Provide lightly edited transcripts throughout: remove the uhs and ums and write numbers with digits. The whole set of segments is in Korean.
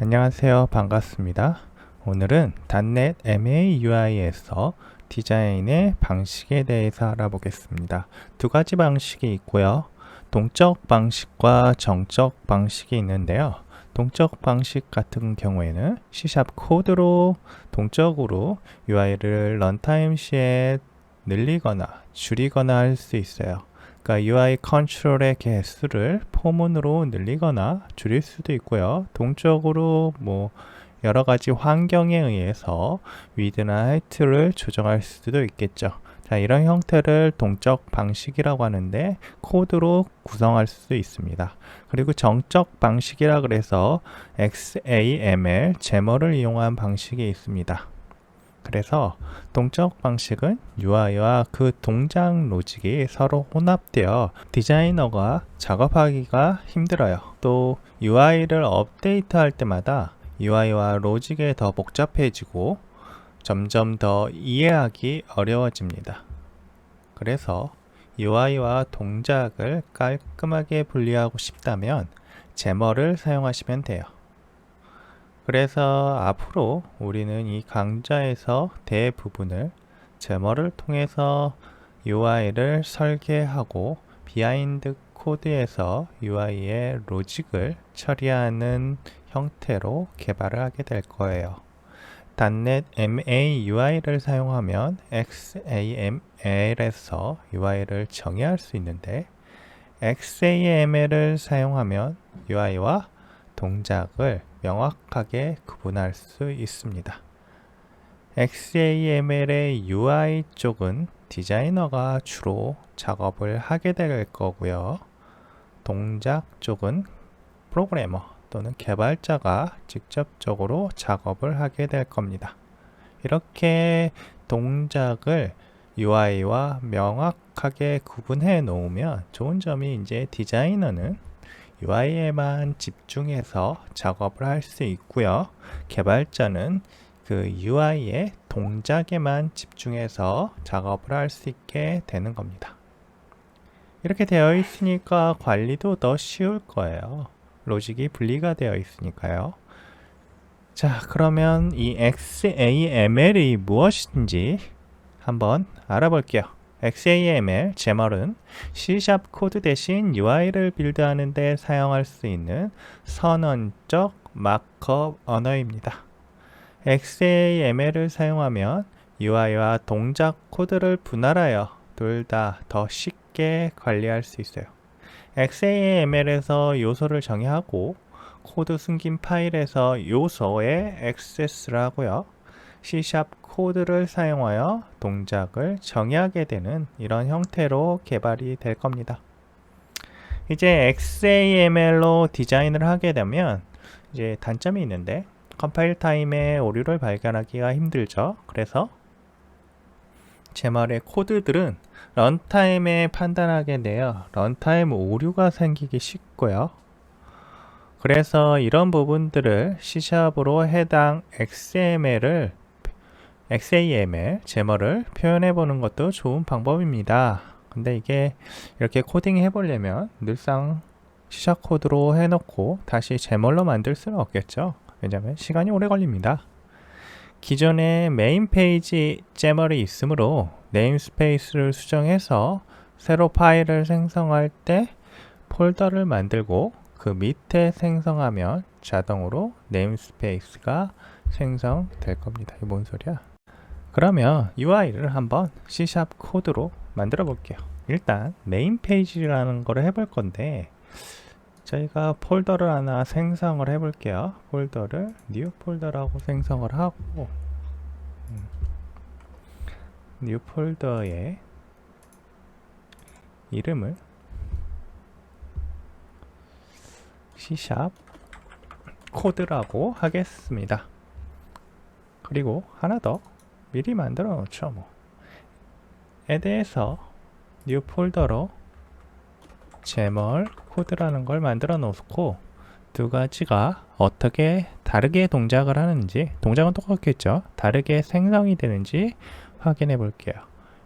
안녕하세요. 반갑습니다. 오늘은 .NET MAUI에서 디자인의 방식에 대해서 알아보겠습니다. 두 가지 방식이 있고요. 동적 방식과 정적 방식이 있는데요. 동적 방식 같은 경우에는 C# 코드로 동적으로 UI를 런타임 시에 늘리거나 줄이거나 할 수 있어요. 그러니까 UI 컨트롤의 개수를 포문으로 늘리거나 줄일 수도 있고요. 동적으로 여러 가지 환경에 의해서 위드나 하이트를 조정할 수도 있겠죠. 자, 이런 형태를 동적 방식이라고 하는데 코드로 구성할 수도 있습니다. 그리고 정적 방식이라 그래서 XAML 제머를 이용한 방식이 있습니다. 그래서 동적 방식은 UI와 그 동작 로직이 서로 혼합되어 디자이너가 작업하기가 힘들어요. 또 UI를 업데이트할 때마다 UI와 로직이 더 복잡해지고 점점 더 이해하기 어려워집니다. 그래서 UI와 동작을 깔끔하게 분리하고 싶다면 제머를 사용하시면 돼요. 그래서 앞으로 우리는 이 강좌에서 대부분을 제머를 통해서 UI를 설계하고 비하인드 코드에서 UI의 로직을 처리하는 형태로 개발을 하게 될 거예요. .NET MAUI를 사용하면 XAML에서 UI를 정의할 수 있는데 XAML을 사용하면 UI와 동작을 명확하게 구분할 수 있습니다. XAML의 UI 쪽은 디자이너가 주로 작업을 하게 될 거고요. 동작 쪽은 프로그래머 또는 개발자가 직접적으로 작업을 하게 될 겁니다. 이렇게 동작을 UI와 명확하게 구분해 놓으면 좋은 점이 이제 디자이너는 UI에만 집중해서 작업을 할 수 있고요. 개발자는 그 UI의 동작에만 집중해서 작업을 할 수 있게 되는 겁니다. 이렇게 되어 있으니까 관리도 더 쉬울 거예요. 로직이 분리가 되어 있으니까요. 자, 그러면 이 XAML이 무엇인지 한번 알아볼게요. XAML 제머는 C# 코드 대신 UI를 빌드하는 데 사용할 수 있는 선언적 마크업 언어입니다. XAML을 사용하면 UI와 동작 코드를 분할하여 둘 다 더 쉽게 관리할 수 있어요. XAML에서 요소를 정의하고 코드 숨긴 파일에서 요소에 액세스를 하고요. C# 코드를 사용하여 동작을 정의하게 되는 이런 형태로 개발이 될 겁니다. 이제 XAML로 디자인을 하게 되면 이제 단점이 있는데 컴파일 타임에 오류를 발견하기가 힘들죠. 그래서 제말의 코드들은 런타임에 판단하게 되어 런타임 오류가 생기기 쉽고요. 그래서 이런 부분들을 C#으로 해당 XAML 제머를 표현해 보는 것도 좋은 방법입니다. 근데 이게 이렇게 코딩 해보려면 늘상 C# 코드로 해놓고 다시 제머로 만들 수는 없겠죠. 왜냐하면 시간이 오래 걸립니다. 기존에 메인 페이지 제머이 있으므로 네임스페이스를 수정해서 새로 파일을 생성할 때 폴더를 만들고 그 밑에 생성하면 자동으로 네임스페이스가 생성될 겁니다. 이게 뭔 소리야? 그러면 UI를 한번 C# 코드로 만들어 볼게요. 일단 메인 페이지라는 거를 해볼 건데 저희가 폴더를 하나 생성을 해 볼게요. 폴더를 뉴 폴더라고 생성을 하고 뉴 폴더에 이름을 C# 코드라고 하겠습니다. 그리고 하나 더 미리 만들어 놓죠. add에서 뉴 폴더로 제멀 코드라는 걸 만들어 놓고 두 가지가 어떻게 다르게 동작을 하는지, 동작은 똑같겠죠. 다르게 생성이 되는지 확인해 볼게요.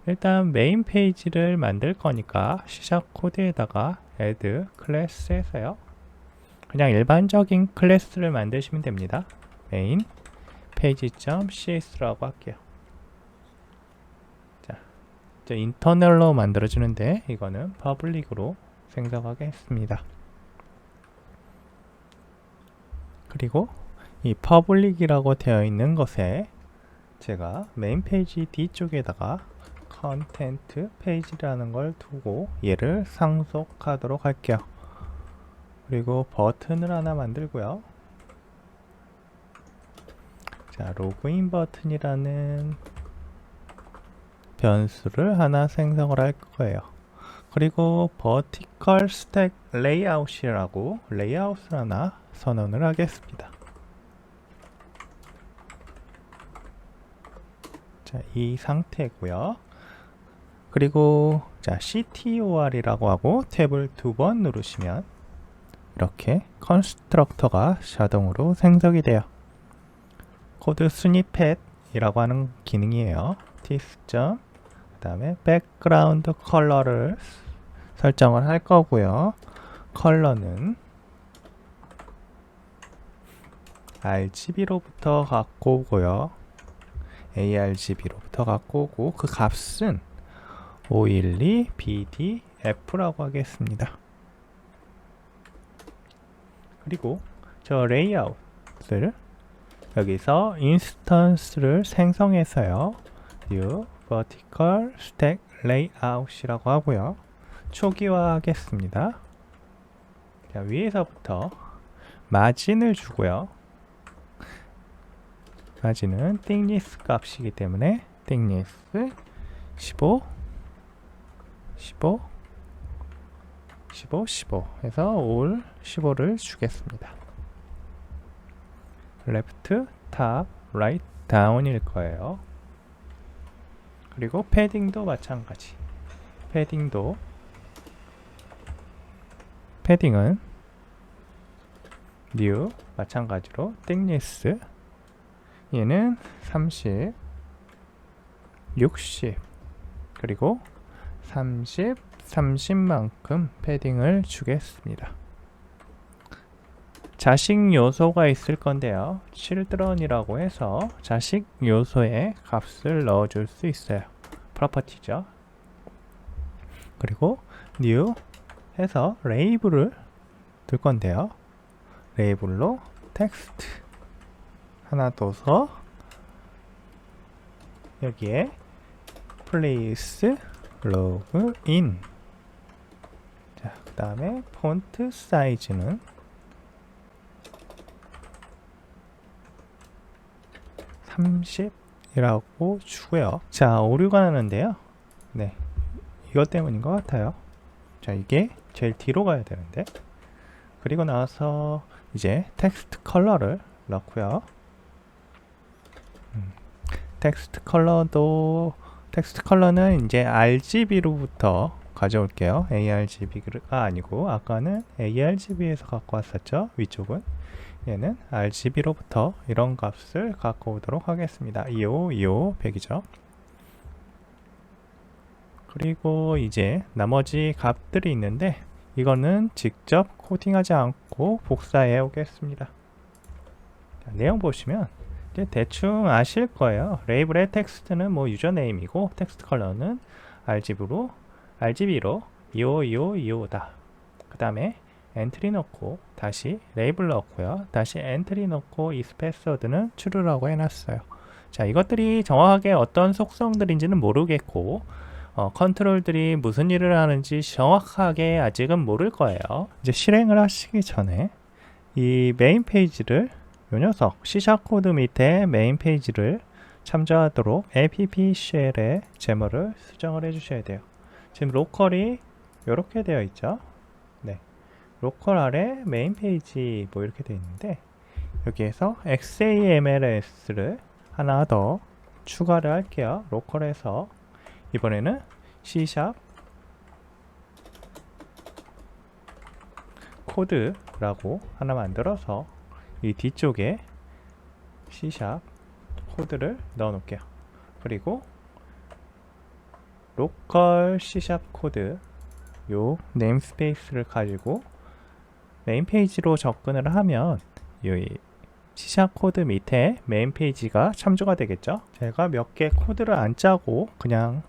일단 메인 페이지를 만들 거니까 C# 코드에다가 add 클래스에서요. 그냥 일반적인 클래스를 만드시면 됩니다. 메인 page.cs라고 할게요. 자, 이제 인터널로 만들어주는데 이거는 퍼블릭으로 생성하겠습니다. 그리고 이 퍼블릭이라고 되어 있는 것에 제가 메인 페이지 뒤쪽에다가 컨텐트 페이지라는 걸 두고 얘를 상속하도록 할게요. 그리고 버튼을 하나 만들고요. 자, 로그인 버튼이라는 변수를 하나 생성을 할 거예요. 그리고 vertical stack layout이라고 레이아웃을 하나 선언을 하겠습니다. 자, 이 상태고요. 그리고 자, ctor이라고 하고 탭을 2번 누르시면 이렇게 컨스트럭터가 자동으로 생성이 돼요. 코드 스니펫이라고 하는 기능이에요. this. 그 다음에 백그라운드 컬러를 설정을 할 거고요. 컬러는 RGB로부터 갖고 오고요. ARGB로부터 갖고 오고 그 값은 512 BDF라고 하겠습니다. 그리고 저 레이아웃을 여기서 인스턴스를 생성해서요. New Vertical Stack Layout이라고 하고요. 초기화하겠습니다. 자, 위에서부터 마진을 주고요. 마진은 thickness 값이기 때문에 thickness 15 15 15 15 해서 all 15를 주겠습니다. left, top, right, down일 거예요. 그리고 패딩도 마찬가지. 패딩은 new 마찬가지로 thickness 얘는 30 60 그리고 30만큼 패딩을 주겠습니다. 자식 요소가 있을 건데요. children이라고 해서 자식 요소의 값을 넣어줄 수 있어요. 프로퍼티죠. 그리고 new 해서 레이블을 둘 건데요. 레이블로 텍스트 하나 둬서 여기에 place login. 자, 그 다음에 폰트 사이즈는 30이라고 주고요. 자, 오류가 나는데요. 네, 이것 때문인 것 같아요. 자, 이게 제일 뒤로 가야 되는데. 그리고 나서 이제 텍스트 컬러를 넣고요. 텍스트 컬러는 이제 RGB로부터 가져올게요. ARGB가 아니고 아까는 ARGB에서 갖고 왔었죠. 위쪽은 얘는 RGB로부터 이런 값을 갖고 오도록 하겠습니다. 25, 100이죠. 그리고 이제 나머지 값들이 있는데 이거는 직접 코딩하지 않고 복사해 오겠습니다. 자, 내용 보시면 이제 대충 아실 거예요. 레이블의 텍스트는 뭐 유저네임이고 텍스트 컬러는 RGB로 252525다. 그 다음에 엔트리 넣고 다시 레이블 넣고요. 다시 엔트리 넣고 is password는 true라고 해놨어요. 자, 이것들이 정확하게 어떤 속성들인지는 모르겠고 컨트롤들이 무슨 일을 하는지 정확하게 아직은 모를 거예요. 이제 실행을 하시기 전에 이 메인 페이지를 요 녀석 C# 코드 밑에 메인 페이지를 참조하도록 app 쉘의 제머를 수정을 해 주셔야 돼요. 지금 로컬이 이렇게 되어 있죠. 네, 로컬 아래 메인 페이지 뭐 이렇게 되어 있는데 여기에서 XAMLS를 하나 더 추가를 할게요. 로컬에서 이번에는 C# 코드라고 하나 만들어서 이 뒤쪽에 C# 코드를 넣어 놓을게요. 그리고 로컬 C# 코드 요 네임스페이스를 가지고 메인 페이지로 접근을 하면 이 C# 코드 밑에 메인 페이지가 참조가 되겠죠. 제가 몇 개 코드를 안 짜고 그냥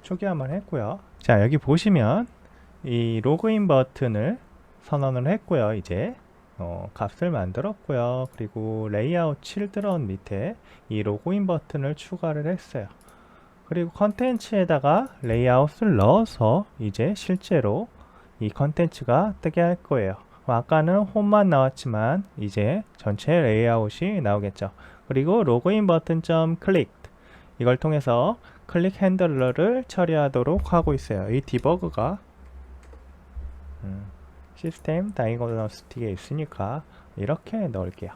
초기화만 했고요. 자, 여기 보시면 이 로그인 버튼을 선언을 했고요. 이제 값을 만들었고요. 그리고 레이아웃 칠드런 밑에 이 로그인 버튼을 추가를 했어요. 그리고 컨텐츠에다가 레이아웃을 넣어서 이제 실제로 이 컨텐츠가 뜨게 할 거예요. 아까는 홈만 나왔지만 이제 전체 레이아웃이 나오겠죠. 그리고 로그인 버튼 점 클릭, 이걸 통해서 클릭 핸들러를 처리하도록 하고 있어요. 이 디버그가 시스템 다이그노스틱에 있으니까 이렇게 넣을게요.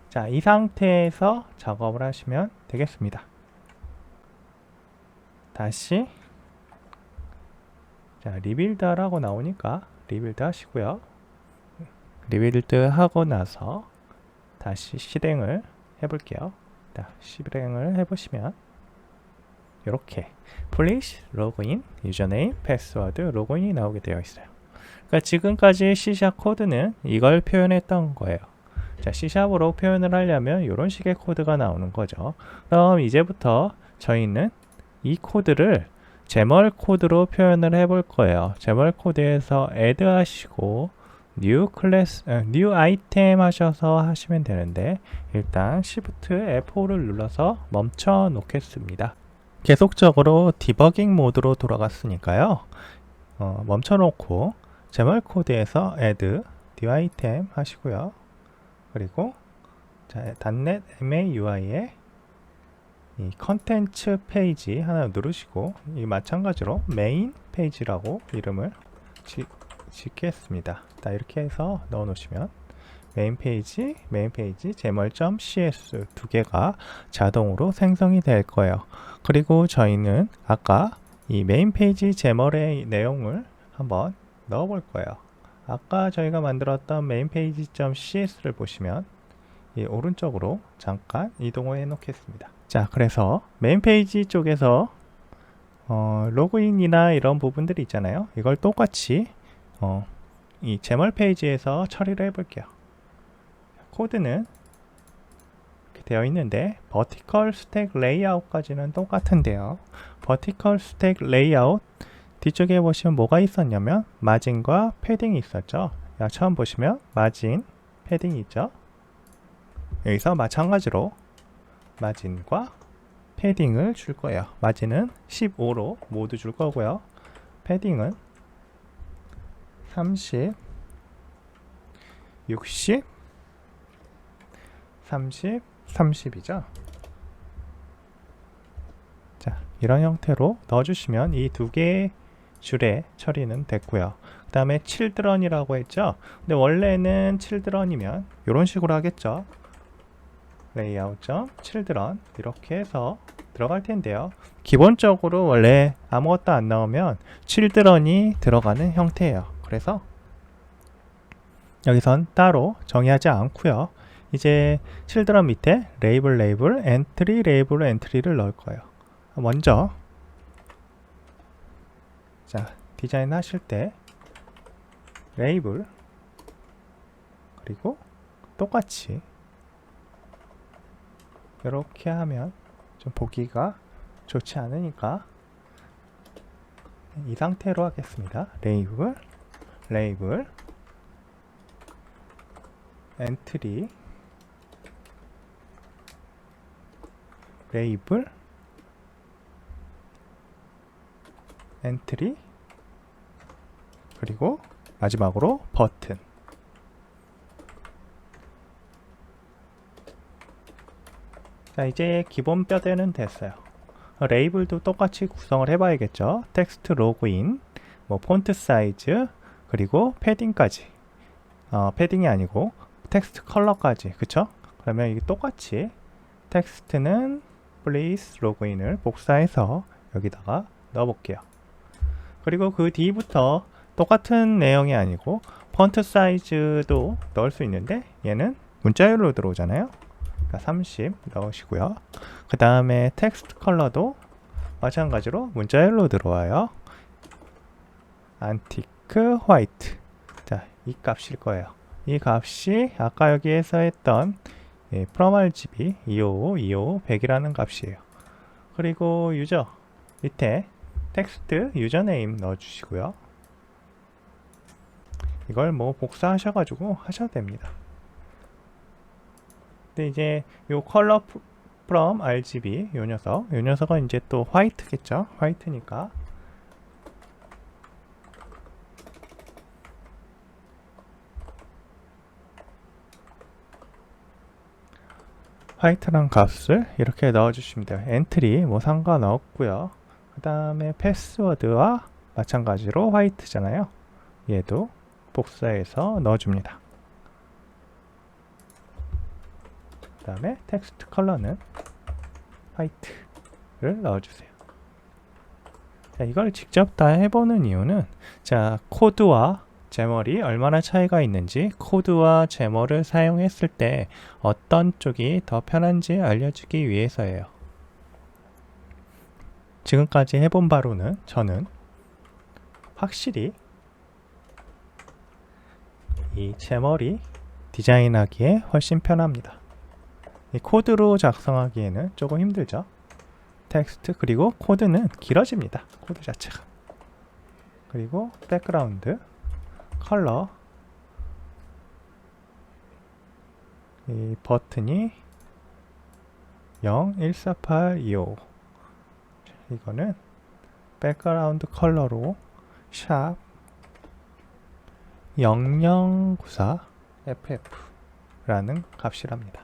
자, 이 상태에서 작업을 하시면 되겠습니다. 다시 자, 리빌드 하라고 나오니까 리빌드 하시고요. 리빌드 하고 나서 다시 실행을 해볼게요. 자, 실행을 해보시면 이렇게 Please login, 유저네임, 패스워드, 로그인이 나오게 되어 있어요. 그러니까 지금까지 C# 코드는 이걸 표현했던 거예요. 자, C#으로 표현을 하려면 이런 식의 코드가 나오는 거죠. 그럼 이제부터 저희는 이 코드를 제멀 코드로 표현을 해볼 거예요. 제멀 코드에서 add 하시고 new class, new item 하셔서 하시면 되는데 일단 Shift F5를 눌러서 멈춰 놓겠습니다. 계속적으로 디버깅 모드로 돌아갔으니까요. 멈춰 놓고 제멀 코드에서 add new item 하시고요. 그리고 자, .NET MAUI에 이 컨텐츠 페이지 하나 누르시고 이 마찬가지로 메인 페이지라고 이름을 짓겠습니다. 자, 이렇게 해서 넣어 놓으시면 메인 페이지 제멀.cs 두 개가 자동으로 생성이 될 거예요. 그리고 저희는 아까 이 메인 페이지 제멀의 내용을 한번 넣어 볼 거예요. 아까 저희가 만들었던 메인 페이지.cs를 보시면 이 오른쪽으로 잠깐 이동을 해 놓겠습니다. 자, 그래서 메인 페이지 쪽에서 로그인이나 이런 부분들이 있잖아요. 이걸 똑같이 이 제멀 페이지에서 처리를 해 볼게요. 코드는 이렇게 되어 있는데 버티컬 스택 레이아웃까지는 똑같은데요. 버티컬 스택 레이아웃 뒤쪽에 보시면 뭐가 있었냐면 마진과 패딩이 있었죠. 처음 보시면 마진, 패딩이 있죠. 여기서 마찬가지로 마진과 패딩을 줄 거예요. 마진은 15로 모두 줄 거고요. 패딩은 30, 60, 30, 30이죠. 자, 이런 형태로 넣어주시면 이 두 개의 줄의 처리는 됐고요. 그 다음에 children이라고 했죠. 근데 원래는 children이면 이런 식으로 하겠죠. layout.children 이렇게 해서 들어갈 텐데요. 기본적으로 원래 아무것도 안 나오면 children이 들어가는 형태예요. 그래서 여기선 따로 정의하지 않고요. 이제 children 밑에 레이블, 엔트리, 레이블, 엔트리를 넣을 거예요. 먼저 자, 디자인 하실 때 레이블 그리고 똑같이 이렇게 하면 좀 보기가 좋지 않으니까 이 상태로 하겠습니다. 레이블, 엔트리, 레이블, 엔트리, 그리고 마지막으로 버튼. 자, 이제 기본 뼈대는 됐어요. 레이블도 똑같이 구성을 해봐야겠죠. 텍스트 로그인, 뭐 폰트 사이즈, 그리고 패딩까지. 패딩이 아니고 텍스트 컬러까지, 그쵸? 그러면 이게 똑같이 텍스트는 please 로그인을 복사해서 여기다가 넣어볼게요. 그리고 그 뒤부터 똑같은 내용이 아니고 폰트 사이즈도 넣을 수 있는데 얘는 문자열로 들어오잖아요. 30 넣으시고요. 그 다음에 텍스트 컬러도 마찬가지로 문자열로 들어와요. 안티크 화이트. 자, 이 값일 거예요. 이 값이 아까 여기에서 했던 from RGB 255, 255, 100이라는 값이에요. 그리고 유저 밑에 텍스트 유저네임 넣어주시고요. 이걸 뭐 복사하셔가지고 하셔도 됩니다. 근데 이제 요 컬러 from RGB 요 녀석은 이제 또 화이트겠죠. 화이트니까 화이트란 값을 이렇게 넣어주시면 돼요. 엔트리 뭐 상관없고요. 그 다음에 패스워드와 마찬가지로 화이트잖아요. 얘도 복사해서 넣어줍니다. 그 다음에 텍스트 컬러는 화이트를 넣어주세요. 자, 이걸 직접 다 해보는 이유는 자, 코드와 제멀이 얼마나 차이가 있는지 코드와 제멀을 사용했을 때 어떤 쪽이 더 편한지 알려주기 위해서예요. 지금까지 해본 바로는 저는 확실히 이 제멀이 디자인하기에 훨씬 편합니다. 이 코드로 작성하기에는 조금 힘들죠. 텍스트 그리고 코드는 길어집니다. 코드 자체가. 그리고 백그라운드 컬러 이 버튼이 0, 148, 25 이거는 백그라운드 컬러로 샵 0094 FF라는 값이랍니다.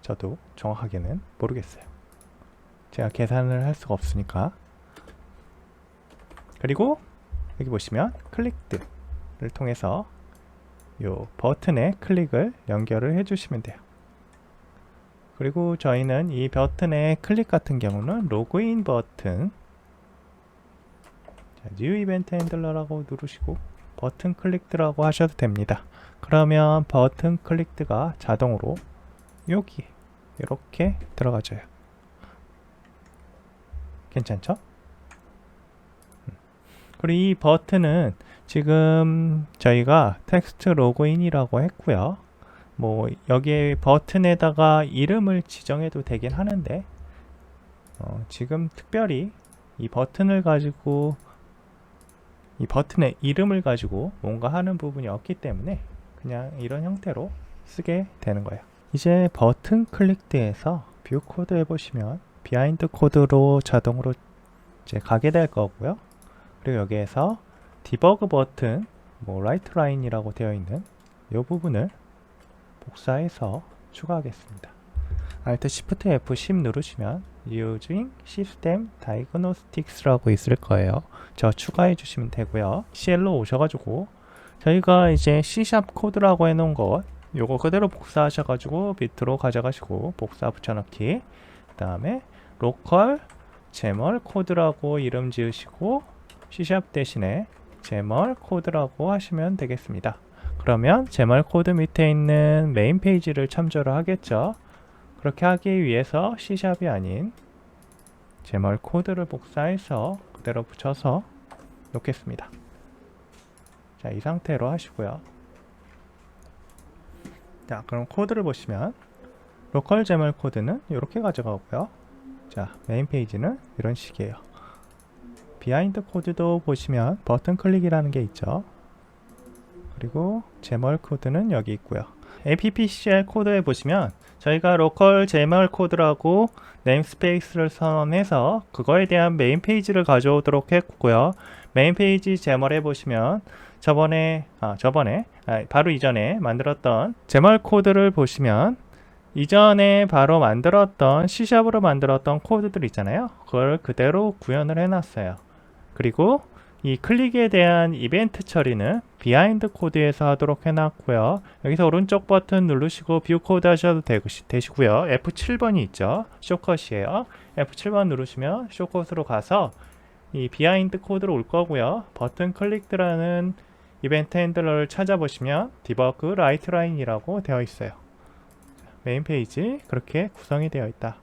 저도 정확하게는 모르겠어요. 제가 계산을 할 수가 없으니까. 그리고 여기 보시면 클릭들을 통해서 요 버튼에 클릭을 연결을 해주시면 돼요. 그리고 저희는 이 버튼의 클릭 같은 경우는 로그인 버튼 뉴 이벤트 핸들러라고 누르시고 버튼 클릭드라고 하셔도 됩니다. 그러면 버튼 클릭드가 자동으로 여기 이렇게 들어가져요. 괜찮죠? 그리고 이 버튼은 지금 저희가 텍스트 로그인이라고 했고요. 뭐 여기에 버튼에다가 이름을 지정해도 되긴 하는데 지금 특별히 이 버튼을 가지고 이 버튼의 이름을 가지고 뭔가 하는 부분이 없기 때문에 그냥 이런 형태로 쓰게 되는 거예요. 이제 버튼 클릭드에서 뷰 코드 해보시면 비하인드 코드로 자동으로 이제 가게 될 거고요. 그리고 여기에서 디버그 버튼 뭐 라이트 라인이라고 되어 있는 이 부분을 복사해서 추가하겠습니다. Alt Shift F10 누르시면 Using System Diagnostics라고 있을 거예요. 저 추가해 주시면 되고요. CL로 오셔가지고 저희가 이제 C# 코드라고 해놓은 것 요거 그대로 복사하셔가지고 밑으로 가져가시고 복사 붙여넣기 그 다음에 로컬 제멀 코드라고 이름 지으시고 C# 대신에 제멀 코드라고 하시면 되겠습니다. 그러면 제멀 코드 밑에 있는 메인 페이지를 참조를 하겠죠. 그렇게 하기 위해서 C샵이 아닌 제멀 코드를 복사해서 그대로 붙여서 놓겠습니다. 자, 이 상태로 하시고요. 자, 그럼 코드를 보시면 로컬 제멀 코드는 이렇게 가져가고요. 자, 메인 페이지는 이런 식이에요. 비하인드 코드도 보시면 버튼 클릭이라는 게 있죠. 그리고 제멀 코드는 여기 있고요. appcl 코드에 보시면 저희가 로컬 제멀 코드라고 네임스페이스를 선언해서 그거에 대한 메인 페이지를 가져오도록 했고요. 메인 페이지 제멀에 보시면 바로 이전에 만들었던 제멀 코드를 보시면 이전에 바로 만들었던 C샵으로 만들었던 코드들 있잖아요. 그걸 그대로 구현을 해놨어요. 그리고 이 클릭에 대한 이벤트 처리는 비하인드 코드에서 하도록 해놨고요. 여기서 오른쪽 버튼 누르시고 뷰 코드 하셔도 되시고요. F7번이 있죠. 쇼컷이에요. F7번 누르시면 쇼컷으로 가서 이 비하인드 코드로 올 거고요. 버튼 클릭드라는 이벤트 핸들러를 찾아보시면 디버그 라이트 라인이라고 되어 있어요. 메인 페이지 그렇게 구성이 되어 있다.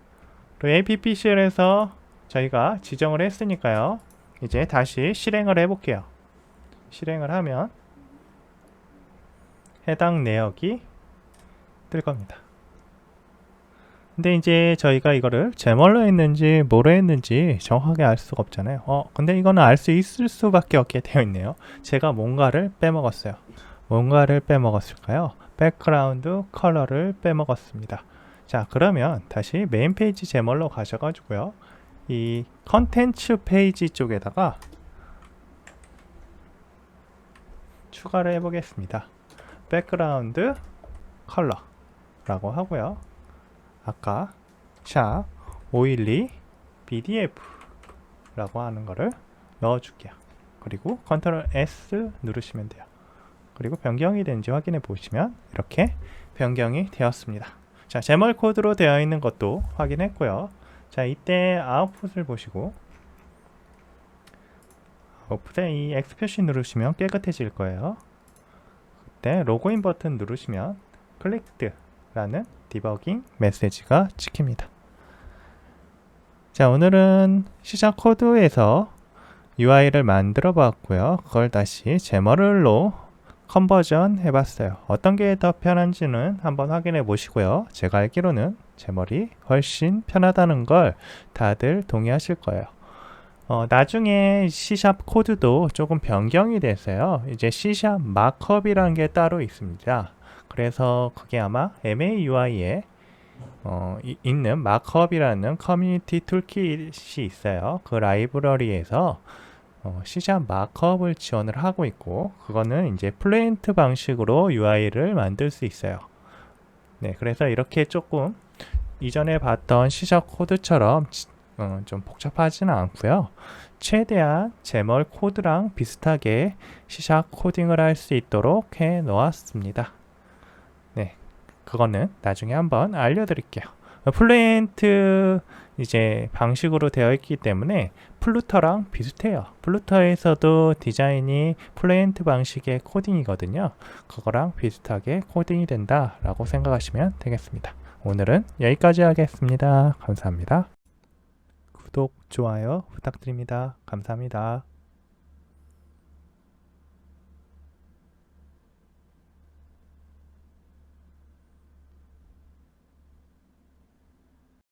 그리고 appcl에서 저희가 지정을 했으니까요. 이제 다시 실행을 해볼게요. 실행을 하면 해당 내역이 뜰 겁니다. 근데 이제 저희가 이거를 제멀로 했는지 뭐로 했는지 정확하게 알 수가 없잖아요. 근데 이거는 알 수 있을 수밖에 없게 되어 있네요. 제가 뭔가를 빼먹었어요. 뭔가를 빼먹었을까요? 백그라운드 컬러를 빼먹었습니다. 자, 그러면 다시 메인 페이지 제멀로 가셔가지고요. 이 컨텐츠 페이지 쪽에다가 추가를 해보겠습니다. 백그라운드 컬러라고 하고요. 아까 샵 512 BDF 라고 하는 거를 넣어줄게요. 그리고 컨트롤 S 누르시면 돼요. 그리고 변경이 된지 확인해 보시면 이렇게 변경이 되었습니다. 자, 제멀 코드로 되어 있는 것도 확인했고요. 자, 이때 아웃풋을 보시고 아웃풋에 이 X 표시 누르시면 깨끗해질 거예요. 그때 로그인 버튼 누르시면 클릭드 라는 디버깅 메시지가 찍힙니다. 자, 오늘은 시작 코드에서 UI를 만들어 봤고요. 그걸 다시 제멀로 컨버전 해봤어요. 어떤 게 더 편한지는 한번 확인해 보시고요. 제가 알기로는 제멀이 훨씬 편하다는 걸 다들 동의하실 거예요. 나중에 C샵 코드도 조금 변경이 됐어요. 이제 C샵 마크업이라는 게 따로 있습니다. 그래서 그게 아마 MAUI에 있는 마크업이라는 커뮤니티 툴킷이 있어요. 그 라이브러리에서 C샵 마크업을 지원을 하고 있고, 그거는 이제 플레인트 방식으로 UI를 만들 수 있어요. 네, 그래서 이렇게 조금 이전에 봤던 C샵 코드처럼 좀 복잡하지는 않고요. 최대한 제멀 코드랑 비슷하게 C샵 코딩을 할 수 있도록 해 놓았습니다. 네, 그거는 나중에 한번 알려드릴게요. 플루엔트 이제 방식으로 되어 있기 때문에 플루터랑 비슷해요. 플루터에서도 디자인이 플루엔트 방식의 코딩이거든요. 그거랑 비슷하게 코딩이 된다라고 생각하시면 되겠습니다. 오늘은 여기까지 하겠습니다. 감사합니다. 구독, 좋아요 부탁드립니다. 감사합니다.